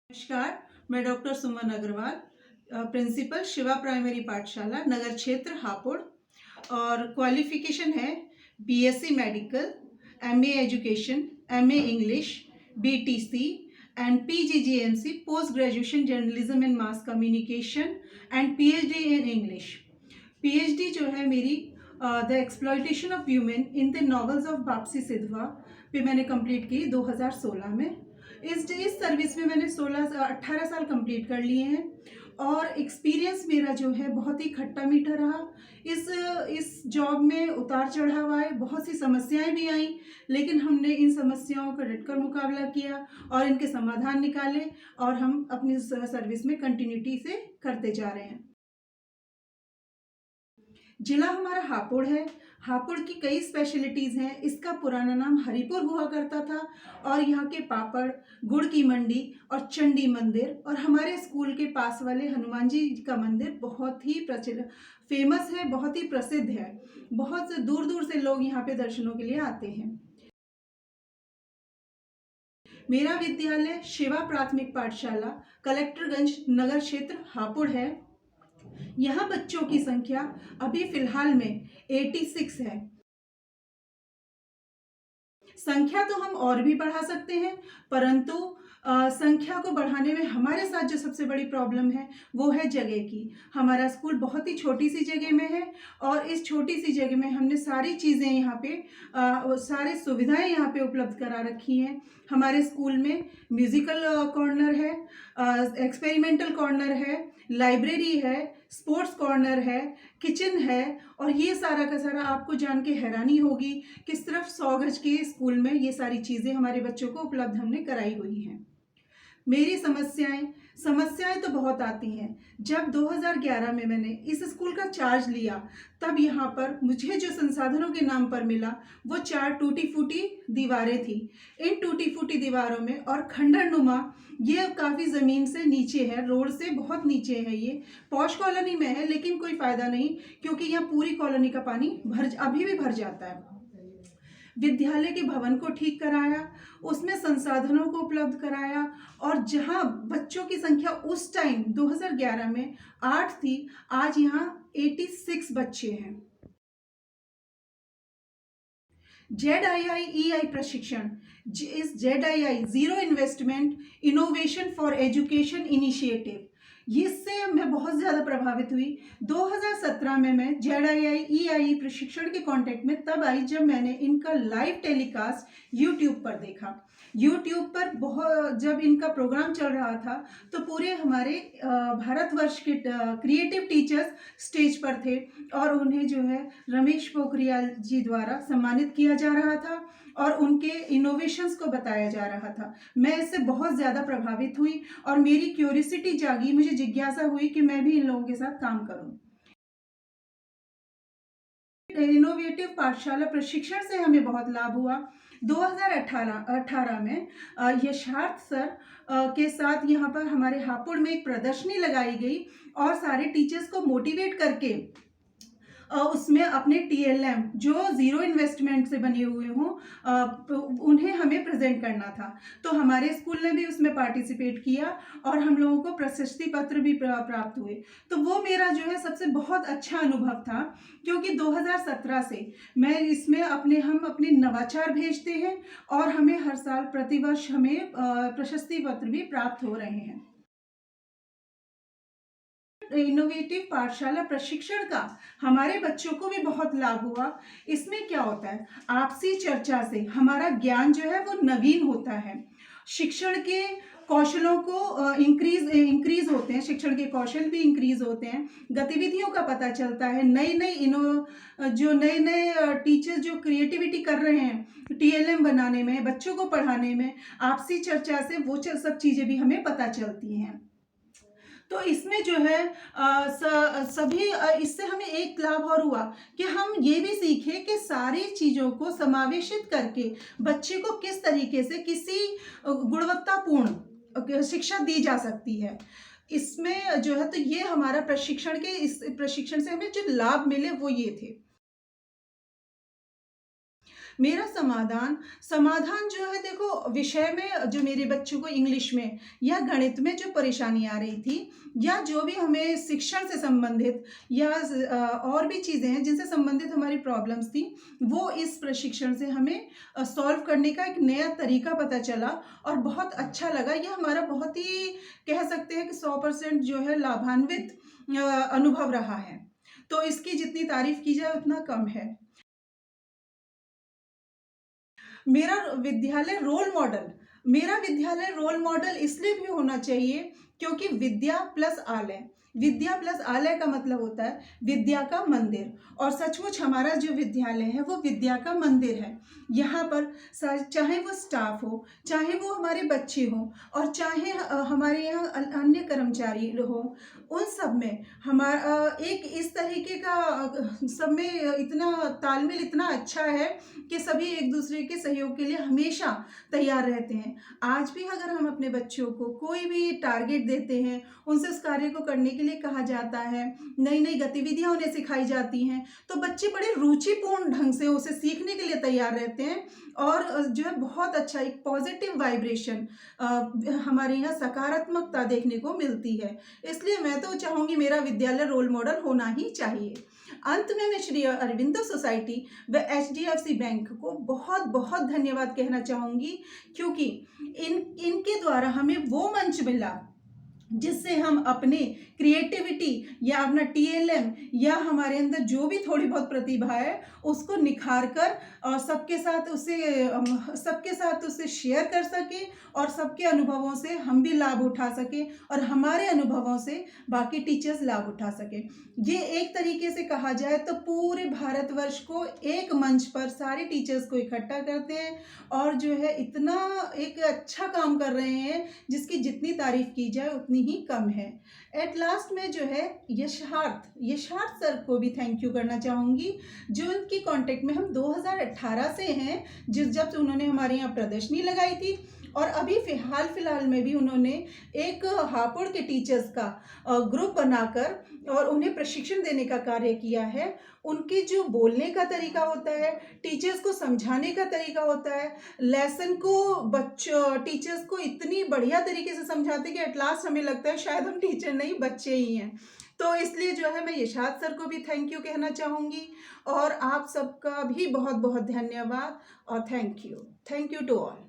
नमस्कार। मैं doctor Suman Agarwal, principal Shiva primary पाठशाला नगर क्षेत्र हापुड़। और क्वालिफिकेशन है BSc medical, MA education, MA English, BTC and PGGMC post graduation journalism and mass communication and PhD in English. PhD जो है मेरी the exploitation of human in the novels of Bapsi Sidhwa पे मैंने कंप्लीट की 2016 में। इस सर्विस में मैंने 18 साल कंप्लीट कर लिए हैं और एक्सपीरियंस मेरा जो है बहुत ही खट्टा मीठा रहा। इस जॉब में उतार चढ़ाव आए, बहुत सी समस्याएं भी आई, लेकिन हमने इन समस्याओं का डटकर मुकाबला किया और इनके समाधान निकाले और हम अपनी सर्विस में कंटिन्यूटी से करते जा रहे हैं। जिला हमारा हापुड़ है। हापुड़ की कई स्पेशलिटीज़ हैं। इसका पुराना नाम हरिपुर हुआ करता था और यहाँ के पापड़, गुड़ की मंडी और चंडी मंदिर और हमारे स्कूल के पास वाले हनुमान जी का मंदिर बहुत ही फेमस है, बहुत ही प्रसिद्ध है। बहुत से दूर दूर से लोग यहाँ पे दर्शनों के लिए आते हैं। मेरा विद्यालय शिवा प्राथमिक पाठशाला कलेक्टरगंज नगर क्षेत्र हापुड़ है। यहाँ बच्चों की संख्या अभी फिलहाल में 86 है। संख्या तो हम और भी बढ़ा सकते हैं, परंतु संख्या को बढ़ाने में हमारे साथ जो सबसे बड़ी प्रॉब्लम है वो है जगह की। हमारा स्कूल बहुत ही छोटी सी जगह में है और इस छोटी सी जगह में हमने सारी चीज़ें यहाँ पे सारी सुविधाएं यहाँ पे उपलब्ध करा रखी हैं। हमारे स्कूल में म्यूज़िकल कॉर्नर है, एक्सपेरिमेंटल कॉर्नर है, लाइब्रेरी है, स्पोर्ट्स कॉर्नर है, किचन है और ये सारा का सारा आपको जान के हैरानी होगी कि सिर्फ 100 गज के स्कूल में ये सारी चीज़ें हमारे बच्चों को उपलब्ध हमने कराई हुई हैं। मेरी समस्याएं तो बहुत आती हैं। जब 2011 में मैंने इस स्कूल का चार्ज लिया तब यहाँ पर मुझे जो संसाधनों के नाम पर मिला वो 4 टूटी फूटी दीवारें थी। इन टूटी फूटी दीवारों में और खंडरनुमा, ये काफ़ी ज़मीन से नीचे है, रोड से बहुत नीचे है। ये पॉश कॉलोनी में है, लेकिन कोई फ़ायदा नहीं क्योंकि यहाँ पूरी कॉलोनी का पानी अभी भी भर जाता है। विद्यालय के भवन को ठीक कराया, उसमें संसाधनों को उपलब्ध कराया और जहां बच्चों की संख्या उस टाइम 2011 में 8 थी, आज यहां 86 बच्चे हैं। ZII प्रशिक्षण, इस ZII zero investment innovation for education initiative, इससे मैं बहुत ज़्यादा प्रभावित हुई। 2017 में मैं ZII प्रशिक्षण के कांटेक्ट में तब आई जब मैंने इनका लाइव टेलीकास्ट यूट्यूब पर देखा। यूट्यूब पर जब इनका प्रोग्राम चल रहा था तो पूरे हमारे भारतवर्ष के क्रिएटिव टीचर्स स्टेज पर थे और उन्हें जो है रमेश पोखरियाल जी द्वारा सम्मानित किया जा रहा था और उनके इनोवेशंस को बताया जा रहा था। मैं इससे बहुत ज़्यादा प्रभावित हुई और मेरी क्यूरियोसिटी जागी, मुझे जिज्ञासा हुई कि मैं भी इन लोगों के साथ काम करूं। इनोवेटिव पाठशाला प्रशिक्षण से हमें बहुत लाभ हुआ। 2018 में यशार्थ सर के साथ यहाँ पर हमारे हापुड़ में एक प्रदर्शनी लगाई गई और सारे टीचर्स को मोटिवेट करके उसमें अपने TLM जो ज़ीरो इन्वेस्टमेंट से बने हुए हों उन्हें हमें प्रेजेंट करना था। तो हमारे स्कूल ने भी उसमें पार्टिसिपेट किया और हम लोगों को प्रशस्ति पत्र भी प्राप्त हुए। तो वो मेरा जो है सबसे बहुत अच्छा अनुभव था क्योंकि 2017 से मैं इसमें हम अपने नवाचार भेजते हैं और हमें हर साल प्रतिवर्ष हमें प्रशस्ति पत्र भी प्राप्त हो रहे हैं। इनोवेटिव पाठशाला प्रशिक्षण का हमारे बच्चों को भी बहुत लाभ हुआ। इसमें क्या होता है, आपसी चर्चा से हमारा ज्ञान जो है वो नवीन होता है। शिक्षण के कौशलों को इंक्रीज होते हैं, शिक्षण के कौशल भी इंक्रीज होते हैं, गतिविधियों का पता चलता है, नए नए टीचर्स जो क्रिएटिविटी कर रहे हैं TLM बनाने में, बच्चों को पढ़ाने में, आपसी चर्चा से वो सब चीज़ें भी हमें पता चलती हैं। तो इसमें जो है इससे हमें एक लाभ और हुआ कि हम ये भी सीखे कि सारी चीज़ों को समावेशित करके बच्चे को किस तरीके से किसी गुणवत्तापूर्ण शिक्षा दी जा सकती है। इसमें जो है तो ये हमारा इस प्रशिक्षण से हमें जो लाभ मिले वो ये थे। मेरा समाधान समाधान जो है, देखो, विषय में जो मेरे बच्चों को इंग्लिश में या गणित में जो परेशानी आ रही थी, या जो भी हमें शिक्षण से संबंधित या और भी चीज़ें हैं जिनसे संबंधित हमारी प्रॉब्लम्स थी, वो इस प्रशिक्षण से हमें सॉल्व करने का एक नया तरीका पता चला और बहुत अच्छा लगा। ये हमारा बहुत ही, कह सकते हैं कि 100% जो है लाभान्वित अनुभव रहा है। तो इसकी जितनी तारीफ़ की जाए उतना कम है। मेरा मेरा विद्यालय रोल मॉडल इसलिए भी होना चाहिए क्योंकि विद्या प्लस आलय का मतलब होता है विद्या का मंदिर, और सचमुच हमारा जो विद्यालय है वो विद्या का मंदिर है। यहाँ पर चाहे वो स्टाफ हो, चाहे वो हमारे बच्चे हों, और चाहे हमारे यहाँ अन्य कर्मचारी हो, उन सब में हमारा एक इस तरीके का सब में इतना तालमेल इतना अच्छा है कि सभी एक दूसरे के सहयोग के लिए हमेशा तैयार रहते हैं। आज भी अगर हम अपने बच्चों को कोई भी टारगेट देते हैं, उनसे उस कार्य को करने के लिए कहा जाता है, नई नई गतिविधियां उन्हें सिखाई जाती हैं, तो बच्चे बड़े रुचिपूर्ण ढंग से उसे सीखने के लिए तैयार रहते हैं, और जो है बहुत अच्छा एक पॉजिटिव वाइब्रेशन, हमारे यहाँ सकारात्मकता देखने को मिलती है। इसलिए मैं तो चाहूँगी मेरा विद्यालय रोल मॉडल होना ही चाहिए। अंत में मैं श्री अरविंदो सोसाइटी व एचडीएफसी बैंक को बहुत बहुत धन्यवाद कहना चाहूँगी, क्योंकि इनके द्वारा हमें वो मंच मिला जिससे हम अपने क्रिएटिविटी या अपना टीएलएम या हमारे अंदर जो भी थोड़ी बहुत प्रतिभा है उसको निखार कर और सबके साथ उसे शेयर कर सके, और सबके अनुभवों से हम भी लाभ उठा सके, और हमारे अनुभवों से बाकी टीचर्स लाभ उठा सके। ये एक तरीके से कहा जाए तो पूरे भारतवर्ष को एक मंच पर सारे टीचर्स को इकट्ठा करते हैं, और जो है इतना एक अच्छा काम कर रहे हैं जिसकी जितनी तारीफ की जाए उतनी ही कम है। एट लास्ट में जो है यशार्थ सर को भी थैंक यू करना चाहूँगी, जो उनकी कांटेक्ट में हम 2018 से हैं, जब उन्होंने हमारे यहाँ प्रदर्शनी लगाई थी, और अभी फिलहाल में भी उन्होंने एक हापुड़ के टीचर्स का ग्रुप बनाकर और उन्हें प्रशिक्षण देने का कार्य किया है। उनके जो बोलने का तरीका होता है, टीचर्स को समझाने का तरीका होता है, लेसन को टीचर्स को इतनी बढ़िया तरीके से समझाते कि एट लास्ट हमें लगता है शायद हम टीचर नहीं बच्चे ही हैं। तो इसलिए जो है मैं यशार्थ सर को भी थैंक यू कहना चाहूँगी, और आप सबका भी बहुत बहुत धन्यवाद और थैंक यू टू ऑल।